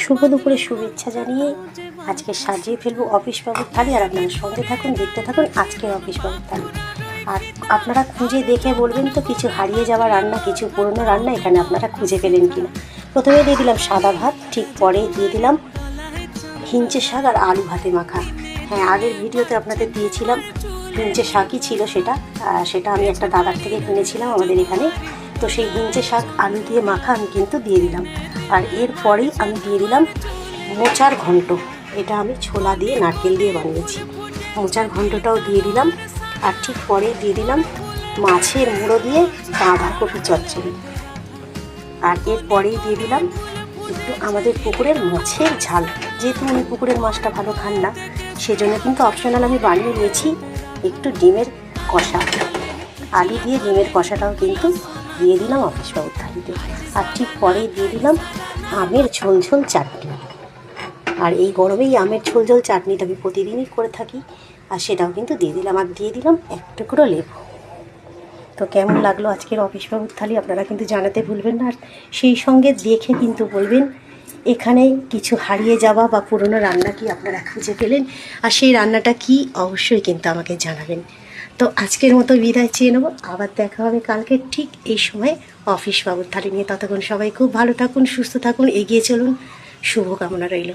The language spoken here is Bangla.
শুভ দুপুরে শুভেচ্ছা জানিয়ে আজকে সাজিয়ে ফেলবো অফিস বাবুর থালি। আর আপনারা সঙ্গে থাকুন, দেখতে থাকুন আজকের অফিস বাবুর থালি। আর আপনারা খুঁজে দেখে বলবেন তো কিছু হারিয়ে যাওয়া রান্না, কিছু পুরনো রান্না এখানে আপনারা খুঁজে পেলেন কিনা। প্রথমে দিয়ে দিলাম সাদা ভাত, ঠিক পরে দিয়ে দিলাম হিঞ্চে শাক আর আলু ভাতে মাখা। হ্যাঁ, আগের ভিডিওতে আপনাদের দিয়েছিলাম হিঞ্চে শাকই ছিল সেটা আমি একটা দাদার থেকে কিনেছিলাম আমাদের এখানে। তো সেই হিঞ্চে শাক আলু দিয়ে মাখা আমি কিন্তু দিয়ে দিলাম। আর এরপরেই আমি দিয়ে দিলাম মোচার ঘন্ট। এটা আমি ছোলা দিয়ে নারকেল দিয়ে বানিয়েছি। মোচার ঘন্টটাও দিয়ে দিলাম। আর ঠিক পরে দিয়ে দিলাম মাছের মুড়ো দিয়ে বাঁধাকপি চচ্চড়ি। আর এরপরেই দিয়ে দিলাম একটু আমাদের পুকুরের মাছের ঝাল। যেহেতু উনি পুকুরের মাছটা ভালো খান না, সেজন্য কিন্তু অপশনাল আমি বানিয়ে নিয়েছি একটু ডিমের কষা। আলু দিয়ে ডিমের কষাটাও কিন্তু দিয়ে দিলাম অফিস বাবুর থালিতে। আর ঠিক পরেই দিয়ে দিলাম আমের ঝোল চাটনি। আর এই গরমেই আমের ঝোল চাটনিটা আমি প্রতিদিনই করে থাকি, আর সেটাও কিন্তু দিয়ে দিলাম। আর দিয়ে দিলাম এক টুকরো লেবু। তো কেমন লাগলো আজকের অফিস বাবুর থালি আপনারা কিন্তু জানাতে ভুলবেন না। আর সেই সঙ্গে দেখে কিন্তু বলবেন এখানে কিছু হারিয়ে যাওয়া বা পুরনো রান্না কি আপনারা খুঁজে পেলেন, আর সেই রান্নাটা কি অবশ্যই কিন্তু আমাকে জানাবেন। তো আজকের মতো বিদায় চেয়ে নেবো, আবার দেখা হবে কালকে ঠিক এই সময় অফিস বাবুর থালি নিয়ে। ততক্ষণ সবাই খুব ভালো থাকুন, সুস্থ থাকুন, এগিয়ে চলুন, শুভকামনা রইল।